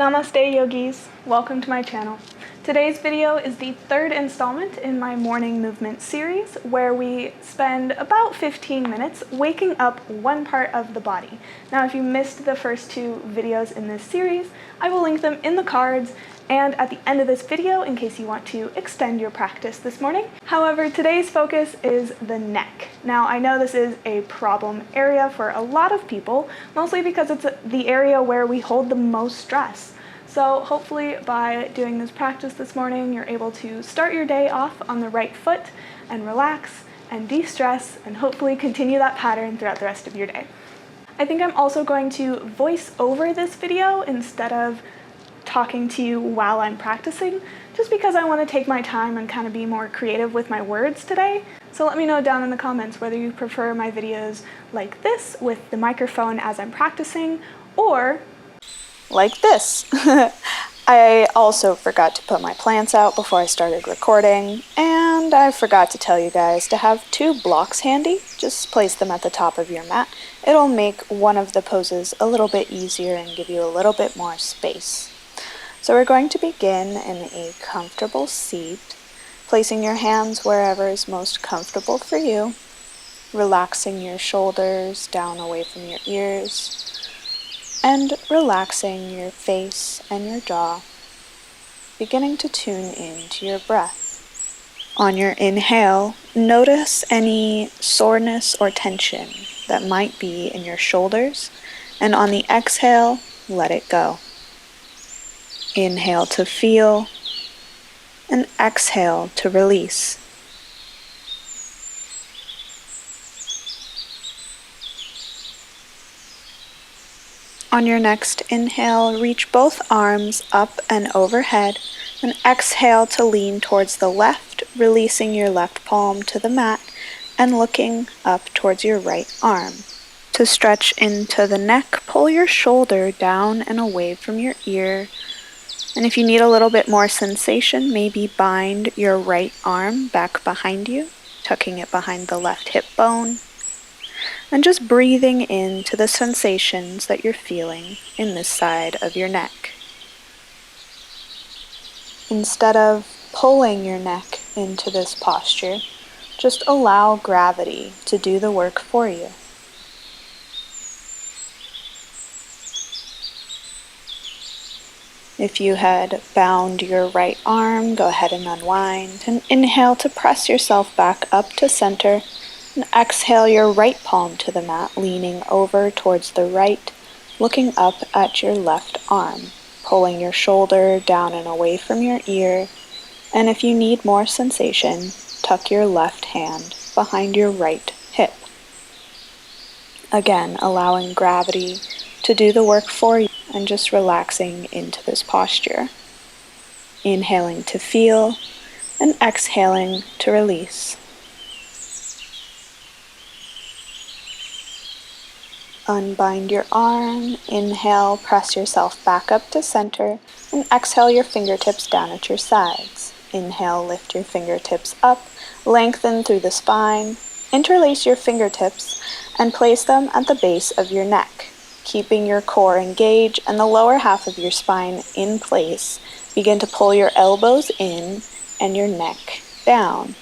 Namaste yogis, welcome to my channel. Today's video is the third installment in my morning movement series where we spend about 15 minutes waking up one part of the body. Now if you missed the first two videos in this series, I will link them in the cards and at the end of this video in case you want to extend your practice this morning. However, today's focus is the neck. Now I know this is a problem area for a lot of people, mostly because it's the area where we hold the most stress. So hopefully by doing this practice this morning, you're able to start your day off on the right foot and relax and de-stress and hopefully continue that pattern throughout the rest of your day. I think I'm also going to voice over this video instead of talking to you while I'm practicing, just because I want to take my time and kind of be more creative with my words today. So let me know down in the comments whether you prefer my videos like this with the microphone as I'm practicing, or like this. I also forgot to put my plants out before I started recording, and I forgot to tell you guys to have two blocks handy. Just place them at the top of your mat. It'll make one of the poses a little bit easier and give you a little bit more space. So we're going to begin in a comfortable seat, placing your hands wherever is most comfortable for you, relaxing your shoulders down away from your ears, and relaxing your face and your jaw, beginning to tune into your breath. On your inhale, notice any soreness or tension that might be in your shoulders, and on the exhale, let it go. Inhale to feel, and exhale to release. On your next inhale, reach both arms up and overhead, and exhale to lean towards the left, releasing your left palm to the mat and looking up towards your right arm. To stretch into the neck, pull your shoulder down and away from your ear. And if you need a little bit more sensation, maybe bind your right arm back behind you, tucking it behind the left hip bone, and just breathing into the sensations that you're feeling in this side of your neck. Instead of pulling your neck into this posture, just allow gravity to do the work for you. If you had bound your right arm, go ahead and unwind, and inhale to press yourself back up to center, and exhale your right palm to the mat, leaning over towards the right, looking up at your left arm, pulling your shoulder down and away from your ear, and if you need more sensation, tuck your left hand behind your right hip. Again, allowing gravity to do the work for you and just relaxing into this posture. Inhaling to feel and exhaling to release. Unbind your arm, inhale, press yourself back up to center, and exhale your fingertips down at your sides. Inhale, lift your fingertips up, lengthen through the spine, interlace your fingertips, and place them at the base of your neck. Keeping your core engaged and the lower half of your spine in place, begin to pull your elbows in and your neck down.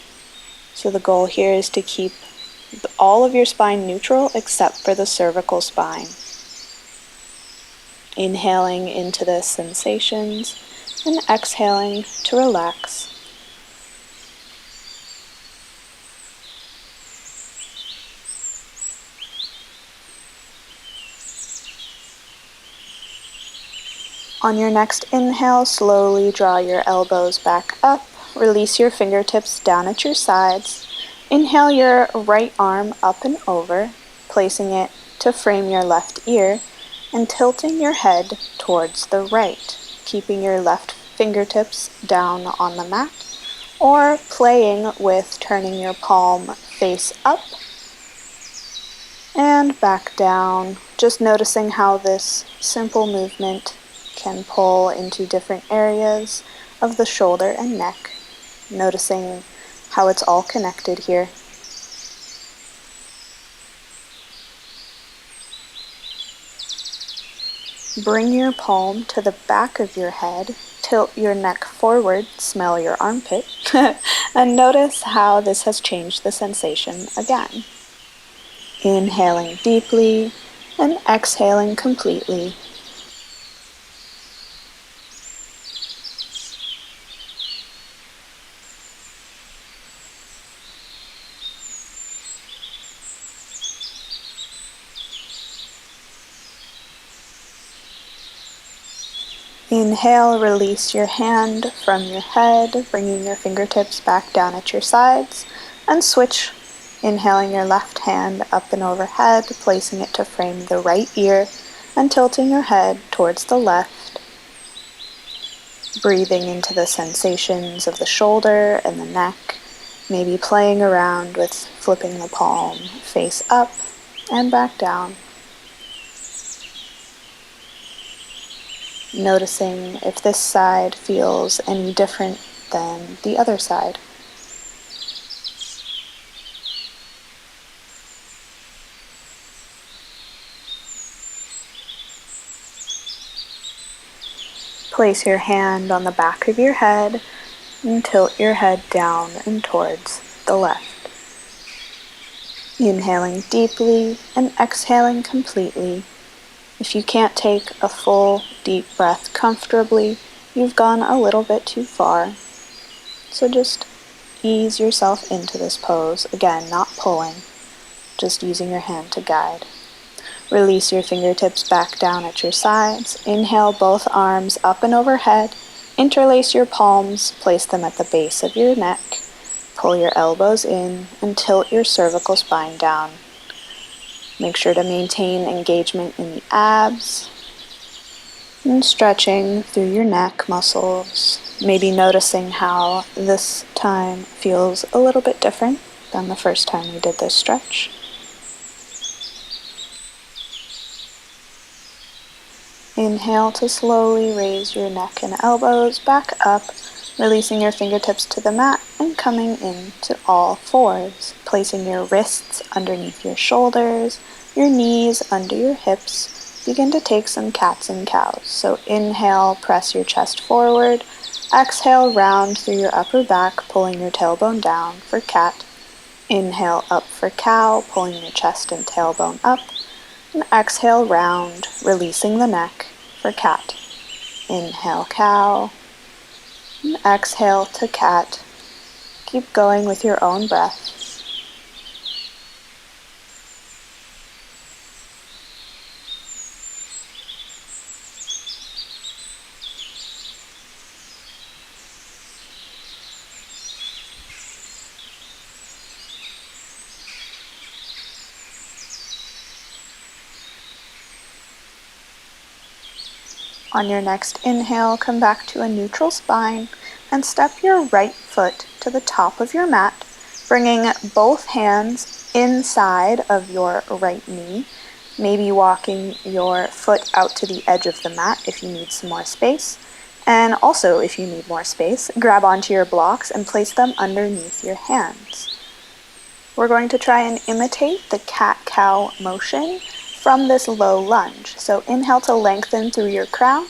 So the goal here is to keep all of your spine neutral except for the cervical spine. Inhaling into the sensations and exhaling to relax. On your next inhale, slowly draw your elbows back up, release your fingertips down at your sides. Inhale your right arm up and over, placing it to frame your left ear, and tilting your head towards the right, keeping your left fingertips down on the mat, or playing with turning your palm face up and back down, just noticing how this simple movement can pull into different areas of the shoulder and neck, noticing how it's all connected here. Bring your palm to the back of your head, tilt your neck forward, smell your armpit, and notice how this has changed the sensation again. Inhaling deeply and exhaling completely. Inhale, release your hand from your head, bringing your fingertips back down at your sides, and switch. Inhaling your left hand up and overhead, placing it to frame the right ear, and tilting your head towards the left. Breathing into the sensations of the shoulder and the neck, maybe playing around with flipping the palm face up and back down. Noticing if this side feels any different than the other side. Place your hand on the back of your head and tilt your head down and towards the left. Inhaling deeply and exhaling completely. If you can't take a full, deep breath comfortably, you've gone a little bit too far. So just ease yourself into this pose. Again, not pulling, just using your hand to guide. Release your fingertips back down at your sides. Inhale both arms up and overhead. Interlace your palms, place them at the base of your neck. Pull your elbows in and tilt your cervical spine down. Make sure to maintain engagement in the abs and stretching through your neck muscles. Maybe noticing how this time feels a little bit different than the first time we did this stretch. Inhale to slowly raise your neck and elbows back up, releasing your fingertips to the mat and coming into all fours, placing your wrists underneath your shoulders, your knees under your hips. Begin to take some cats and cows. So inhale, press your chest forward. Exhale, round through your upper back, pulling your tailbone down for cat. Inhale, up for cow, pulling your chest and tailbone up. And exhale, round, releasing the neck for cat. Inhale, cow. And exhale to cat. Keep going with your own breath. On your next inhale, come back to a neutral spine and step your right foot to the top of your mat, bringing both hands inside of your right knee, maybe walking your foot out to the edge of the mat if you need some more space. And also, if you need more space, grab onto your blocks and place them underneath your hands. We're going to try and imitate the cat-cow motion from this low lunge. So inhale to lengthen through your crown,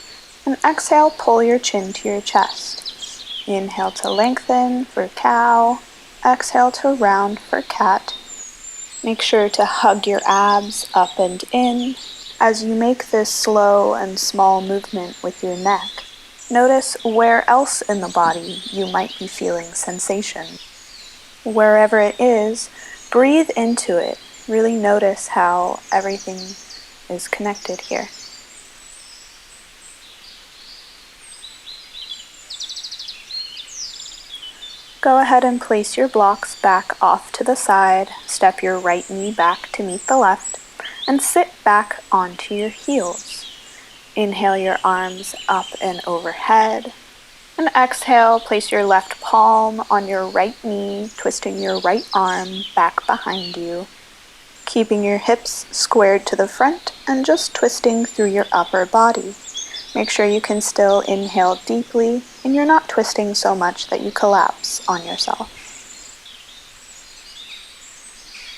and exhale, pull your chin to your chest. Inhale to lengthen for cow, exhale to round for cat. Make sure to hug your abs up and in. As you make this slow and small movement with your neck, notice where else in the body you might be feeling sensation. Wherever it is, breathe into it. Really notice how everything is connected here. Go ahead and place your blocks back off to the side, step your right knee back to meet the left, and sit back onto your heels. Inhale your arms up and overhead, and exhale, place your left palm on your right knee, twisting your right arm back behind you. Keeping your hips squared to the front and just twisting through your upper body. Make sure you can still inhale deeply and you're not twisting so much that you collapse on yourself.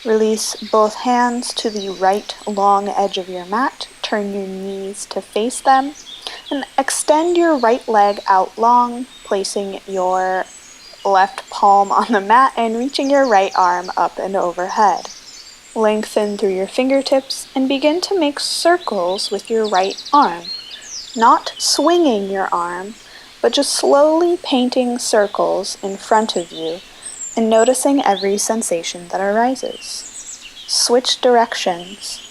Release both hands to the right long edge of your mat, turn your knees to face them, and extend your right leg out long, placing your left palm on the mat and reaching your right arm up and overhead. Lengthen through your fingertips and begin to make circles with your right arm, not swinging your arm, but just slowly painting circles in front of you and noticing every sensation that arises. Switch directions.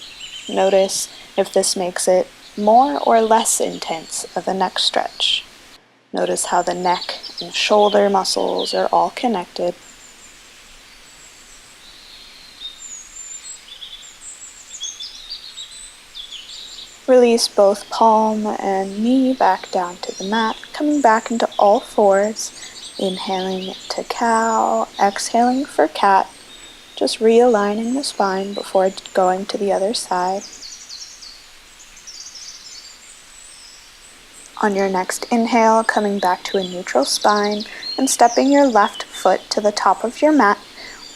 Notice if this makes it more or less intense of a neck stretch. Notice how the neck and shoulder muscles are all connected. Release both palm and knee back down to the mat, coming back into all fours, inhaling to cow, exhaling for cat, just realigning the spine before going to the other side. On your next inhale, coming back to a neutral spine and stepping your left foot to the top of your mat,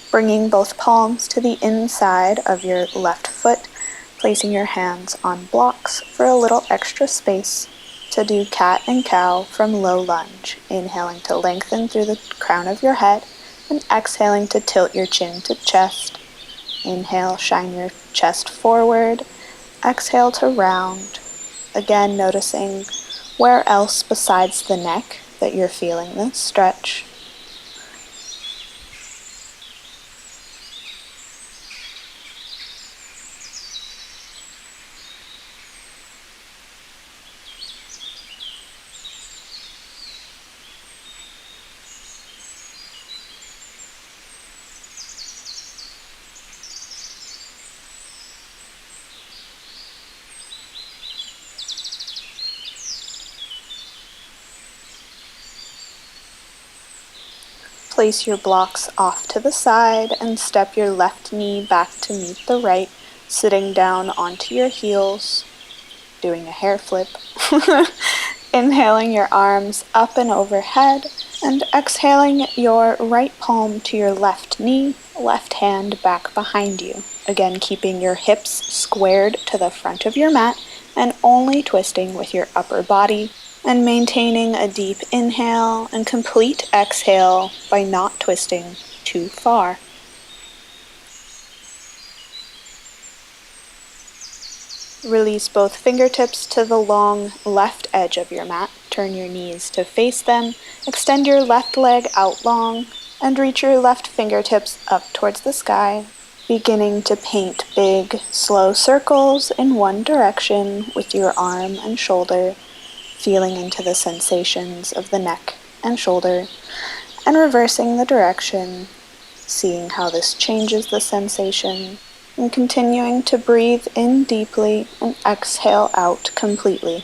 bringing both palms to the inside of your left foot, placing your hands on blocks for a little extra space to do cat and cow from low lunge, inhaling to lengthen through the crown of your head and exhaling to tilt your chin to chest. Inhale, shine your chest forward. Exhale to round. Again, noticing where else besides the neck that you're feeling this stretch. Place your blocks off to the side and step your left knee back to meet the right, sitting down onto your heels, doing a hair flip. Inhaling your arms up and overhead and exhaling your right palm to your left knee, left hand back behind you. Again, keeping your hips squared to the front of your mat and only twisting with your upper body, and maintaining a deep inhale and complete exhale by not twisting too far. Release both fingertips to the long left edge of your mat. Turn your knees to face them. Extend your left leg out long and reach your left fingertips up towards the sky, beginning to paint big, slow circles in one direction with your arm and shoulder, feeling into the sensations of the neck and shoulder, and reversing the direction, seeing how this changes the sensation, and continuing to breathe in deeply and exhale out completely.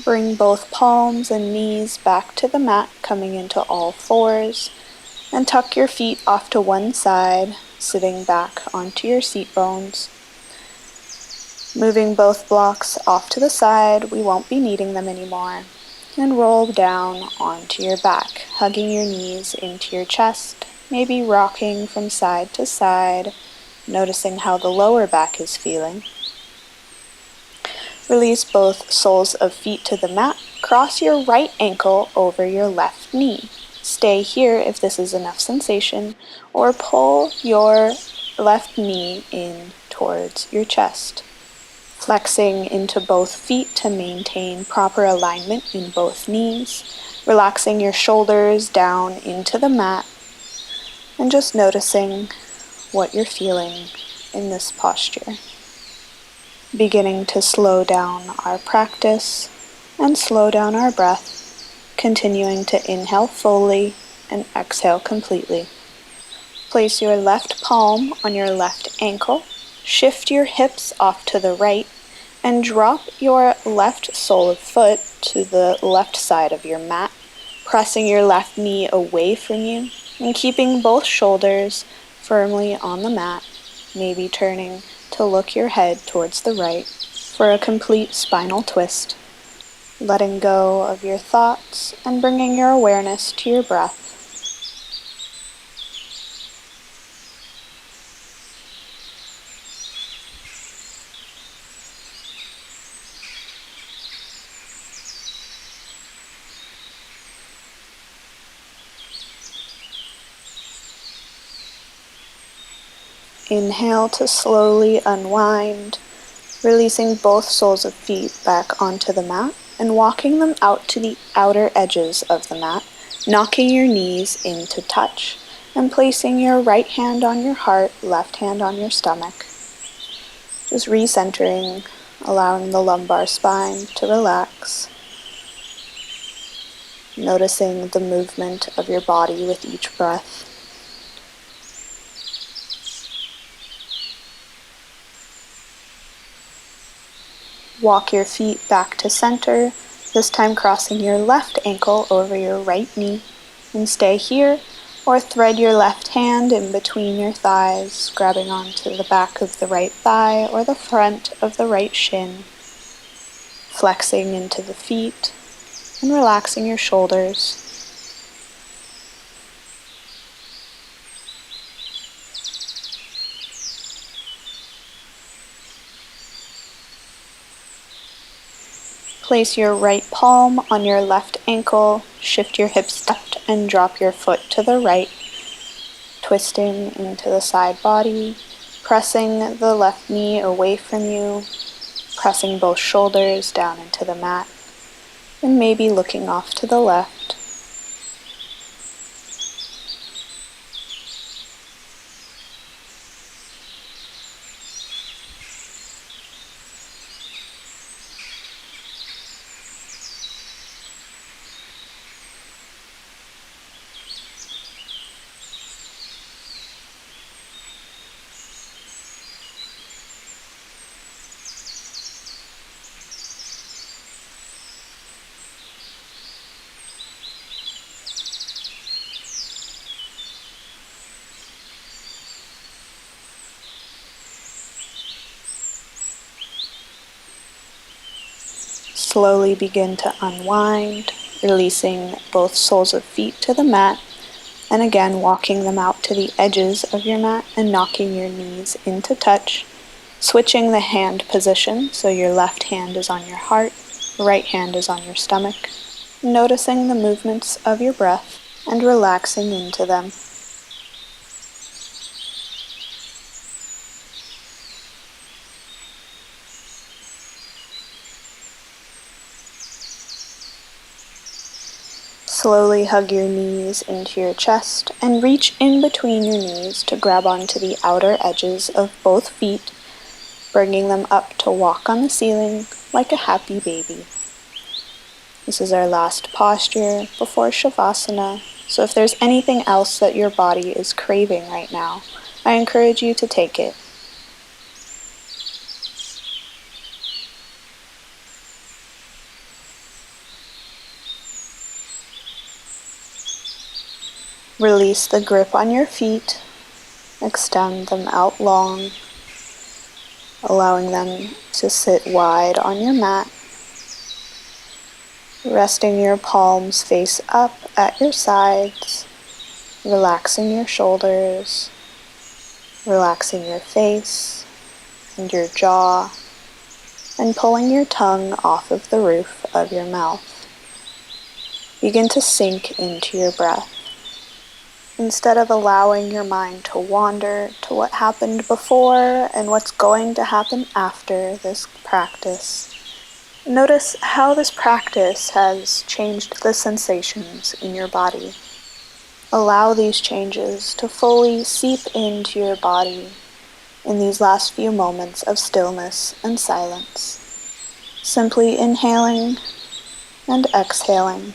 Bring both palms and knees back to the mat, coming into all fours, and tuck your feet off to one side, sitting back onto your seat bones. Moving both blocks off to the side, we won't be needing them anymore, and roll down onto your back, hugging your knees into your chest, maybe rocking from side to side, noticing how the lower back is feeling. Release both soles of feet to the mat. Cross your right ankle over your left knee. Stay here if this is enough sensation, or pull your left knee in towards your chest. Flexing into both feet to maintain proper alignment in both knees. Relaxing your shoulders down into the mat, and just noticing what you're feeling in this posture. Beginning to slow down our practice and slow down our breath, continuing to inhale fully and exhale completely. Place your left palm on your left ankle, shift your hips off to the right, and drop your left sole of foot to the left side of your mat, pressing your left knee away from you and keeping both shoulders firmly on the mat, maybe turning to look your head towards the right for a complete spinal twist. letting go of your thoughts and bringing your awareness to your breath. Inhale to slowly unwind, releasing both soles of feet back onto the mat and walking them out to the outer edges of the mat, knocking your knees into touch and placing your right hand on your heart, left hand on your stomach. Just recentering, allowing the lumbar spine to relax, noticing the movement of your body with each breath. Walk your feet back to center, this time crossing your left ankle over your right knee, and stay here, or thread your left hand in between your thighs, grabbing onto the back of the right thigh or the front of the right shin, flexing into the feet and relaxing your shoulders. Place your right palm on your left ankle, shift your hips left and drop your foot to the right, twisting into the side body, pressing the left knee away from you, pressing both shoulders down into the mat, and maybe looking off to the left. Slowly begin to unwind, releasing both soles of feet to the mat, and again walking them out to the edges of your mat and knocking your knees into touch, switching the hand position so your left hand is on your heart, right hand is on your stomach, noticing the movements of your breath and relaxing into them. Slowly hug your knees into your chest and reach in between your knees to grab onto the outer edges of both feet, bringing them up to walk on the ceiling like a happy baby. This is our last posture before Shavasana, so if there's anything else that your body is craving right now, I encourage you to take it. Release the grip on your feet, extend them out long, allowing them to sit wide on your mat, resting your palms face up at your sides, relaxing your shoulders, relaxing your face and your jaw, and pulling your tongue off of the roof of your mouth. Begin to sink into your breath. Instead of allowing your mind to wander to what happened before and what's going to happen after this practice, notice how this practice has changed the sensations in your body. Allow these changes to fully seep into your body in these last few moments of stillness and silence. Simply inhaling and exhaling.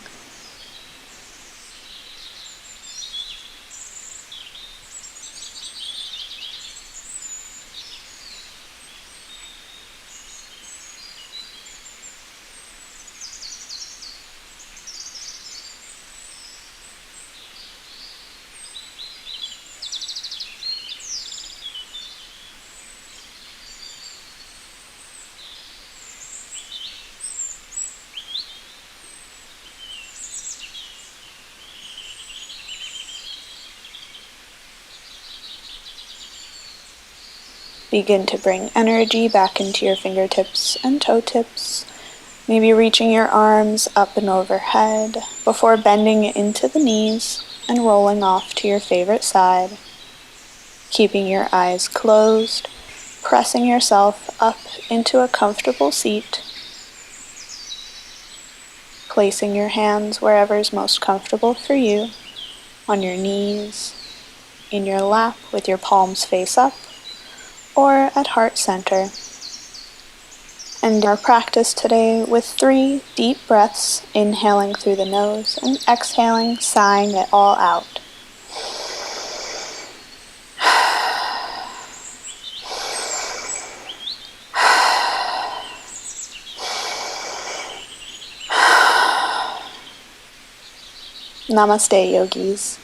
Begin to bring energy back into your fingertips and toe tips, maybe reaching your arms up and overhead before bending into the knees and rolling off to your favorite side. Keeping your eyes closed, pressing yourself up into a comfortable seat, placing your hands wherever is most comfortable for you, on your knees, in your lap with your palms face up, or at heart center. And our practice today with 3 deep breaths, inhaling through the nose and exhaling, sighing it all out. Namaste, yogis.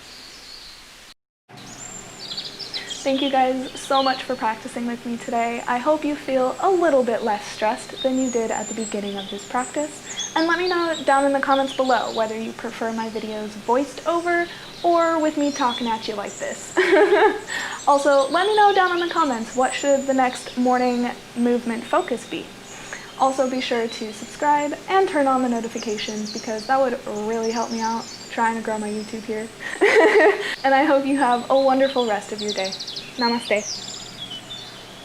Thank you guys so much for practicing with me today. I hope you feel a little bit less stressed than you did at the beginning of this practice. And let me know down in the comments below whether you prefer my videos voiced over or with me talking at you like this. Also, let me know down in the comments what should the next morning movement focus be. Also, be sure to subscribe and turn on the notifications because that would really help me out trying to grow my YouTube here. And I hope you have a wonderful rest of your day. Namaste.